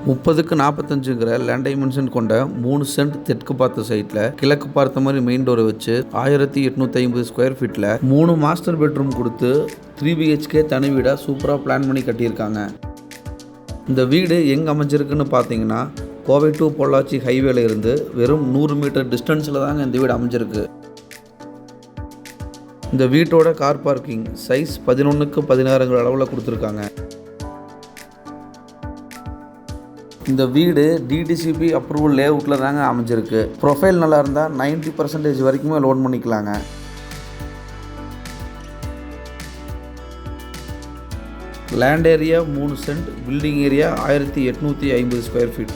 30க்கு 45ங்கிற land dimension கொண்ட 3 send தெற்கு பார்த்த சைட்டில் கிழக்கு பார்த்த மாதிரி மெயின் டோரை வச்சு 1850 ஸ்கொயர் ஃபீட்டில் 3 மாஸ்டர் பெட்ரூம் கொடுத்து 3 BHK தனி வீடாக சூப்பராக பிளான் பண்ணி கட்டியிருக்காங்க. இந்த வீடு எங்கே அமைஞ்சிருக்குன்னு பார்த்தீங்கன்னா கோவை டு பொள்ளாச்சி ஹைவேல இருந்து வெறும் 100 மீட்டர் டிஸ்டன்ஸில் தாங்க இந்த வீடு அமைஞ்சிருக்கு. இந்த வீட்டோட கார் பார்க்கிங் சைஸ் 11க்கு 16ங்கிற அளவில் கொடுத்துருக்காங்க. இந்த வீடு DTCP அப்ரூவல் லேஅவுட்டில் தாங்க அமைஞ்சிருக்கு. ப்ரொஃபைல் நல்லா இருந்தால் 90% வரைக்குமே லோன் பண்ணிக்கலாங்க. Land area 3 cent, building area 1850 square feet.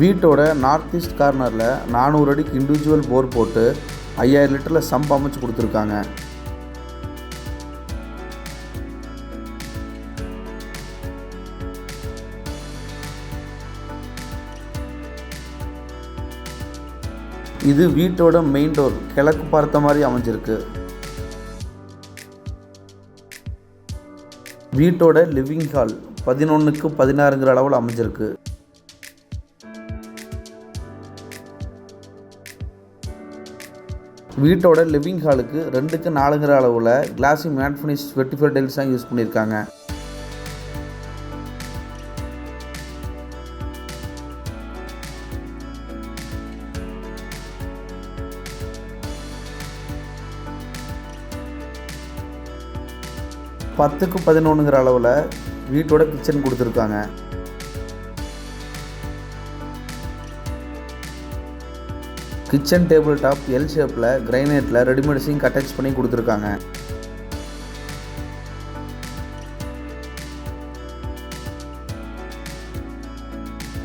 வீட்டோட நார்த் ஈஸ்ட் கார்னரில் 400 அடிக்கு இண்டிவிஜுவல் போர் போட்டு 5000 லிட்டரில் சம்ப் அமைச்சு கொடுத்துருக்காங்க. இது வீட்டோட மெயின் டோர் கிழக்கு பார்த்த மாதிரி அமைஞ்சிருக்கு. வீட்டோட லிவிங் ஹால் 11க்கு 16ங்கிற அளவில் அமைஞ்சிருக்கு. வீட்டோட லிவிங் ஹாலுக்கு 2க்கு 4ங்கிற அளவில் கிளாசி மேட் ஃபினிஷ் வெட்டிஃபைட் டைல்ஸ் தான் யூஸ் பண்ணியிருக்காங்க. பத்துக்கு 11ங்கிற அளவில் வீட்டோட கிச்சன் கொடுத்துருக்காங்க. கிச்சன் டேபிள் டாப் எல் ஷேப்பில் கிரைனைட்டில் ரெடிமேட் சிங்க் அட்டாச் பண்ணி கொடுத்துருக்காங்க.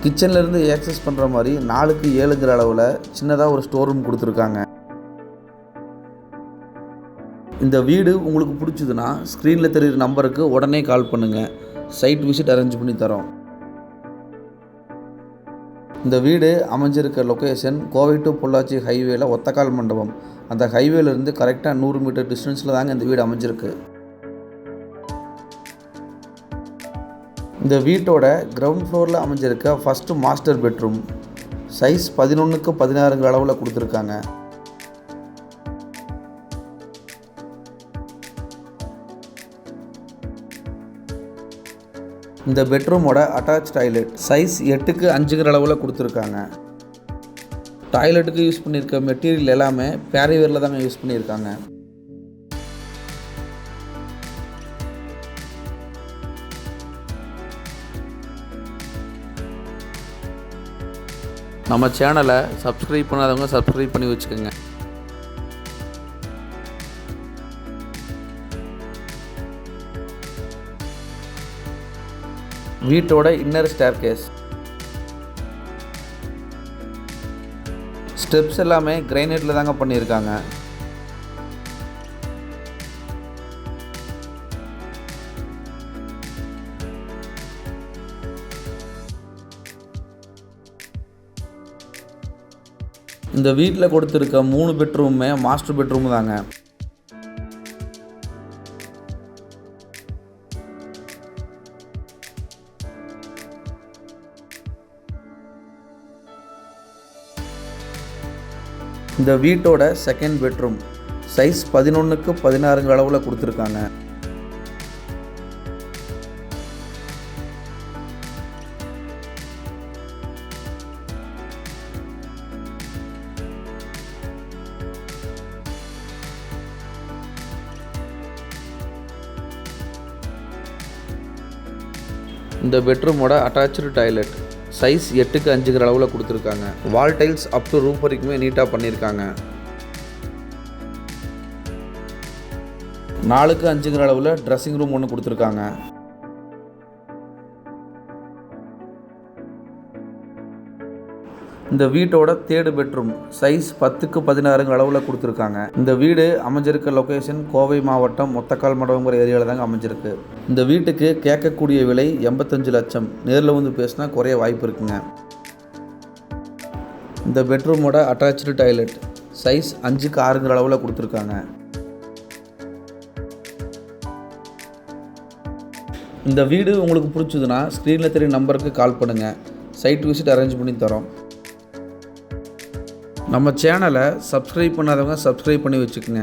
கிச்சன்லேருந்து ஆக்சஸ் பண்ணுற மாதிரி 4க்கு 7ங்கிற அளவில் சின்னதாக ஒரு ஸ்டோர் ரூம் கொடுத்துருக்காங்க. இந்த வீடு உங்களுக்கு பிடிச்சதுன்னா ஸ்க்ரீனில் தெரிகிற நம்பருக்கு உடனே கால் பண்ணுங்கள். சைட் விசிட் அரேஞ்ச் பண்ணி தரோம். இந்த வீடு அமைஞ்சிருக்க லொக்கேஷன் கோவை டு பொள்ளாச்சி ஹைவேல ஒத்தக்கால் மண்டபம். அந்த ஹைவேலேருந்து கரெக்டாக 100 மீட்டர் டிஸ்டன்ஸில் தாங்க இந்த வீடு அமைஞ்சிருக்கு. இந்த வீட்டோட கிரவுண்ட் ஃப்ளோரில் அமைஞ்சிருக்க ஃபஸ்ட்டு மாஸ்டர் பெட்ரூம் சைஸ் 11க்கு 16ங்கிற அளவில் கொடுத்துருக்காங்க. இந்த பெட்ரூமோட அட்டாச் டாய்லெட் சைஸ் 8க்கு 5ங்கிற அளவில் கொடுத்துருக்காங்க. டாய்லெட்டுக்கு யூஸ் பண்ணியிருக்க மெட்டீரியல் எல்லாமே பேரிவேரில் தாங்க யூஸ் பண்ணியிருக்காங்க. நம்ம சேனலை சப்ஸ்கிரைப் பண்ணாதவங்க சப்ஸ்கிரைப் பண்ணி வச்சுக்கோங்க. வீட்டோட இன்னர் ஸ்டேர்கேஸ் ஸ்டெப்ஸ் எல்லாமே கிரைனைட்டில் தாங்க பண்ணியிருக்காங்க. இந்த வீட்டில் கொடுத்துருக்க 3 பெட்ரூமே மாஸ்டர் பெட்ரூம் தாங்க. இந்த வீட்டோட செகண்ட் பெட்ரூம் சைஸ் 11க்கு 16ங்கிற அளவில் கொடுத்துருக்காங்க. இந்த பெட்ரூமோட அட்டாச்சு டாய்லெட் சைஸ் 8க்கு 5ங்கிற அளவில் கொடுத்துருக்காங்க. வால் டைல்ஸ் அப் டு ரூஃப் வரைக்குமே நீட்டாக பண்ணியிருக்காங்க. 4க்கு 5ங்கிற அளவில் ட்ரெஸ்ஸிங் ரூம் ஒன்று கொடுத்துருக்காங்க. இந்த வீட்டோட தேர்டு பெட்ரூம் சைஸ் 10க்கு 16ங்கிற அளவில் கொடுத்துருக்காங்க. இந்த வீடு அமைஞ்சிருக்க லொக்கேஷன் கோவை மாவட்டம் ஒத்தக்கால் மண்டபங்கிற ஏரியாவில் தாங்க அமைஞ்சிருக்கு. இந்த வீட்டுக்கு கேட்கக்கூடிய விலை 85 லட்சம். நேரில் வந்து பேசினா குறைய வாய்ப்பு இருக்குங்க. இந்த பெட்ரூமோட அட்டாச்சு டாய்லெட் சைஸ் 5க்கு 6ங்கிற அளவில் கொடுத்துருக்காங்க. இந்த வீடு உங்களுக்கு பிடிச்சதுன்னா ஸ்க்ரீனில் தெரிய நம்பருக்கு கால் பண்ணுங்கள். சைட் விசிட் அரேஞ்ச் பண்ணி தரோம். நம்ம சேனலை சப்ஸ்கிரைப் பண்ணாதவங்க சப்ஸ்கிரைப் பண்ணி வச்சுக்கோங்க.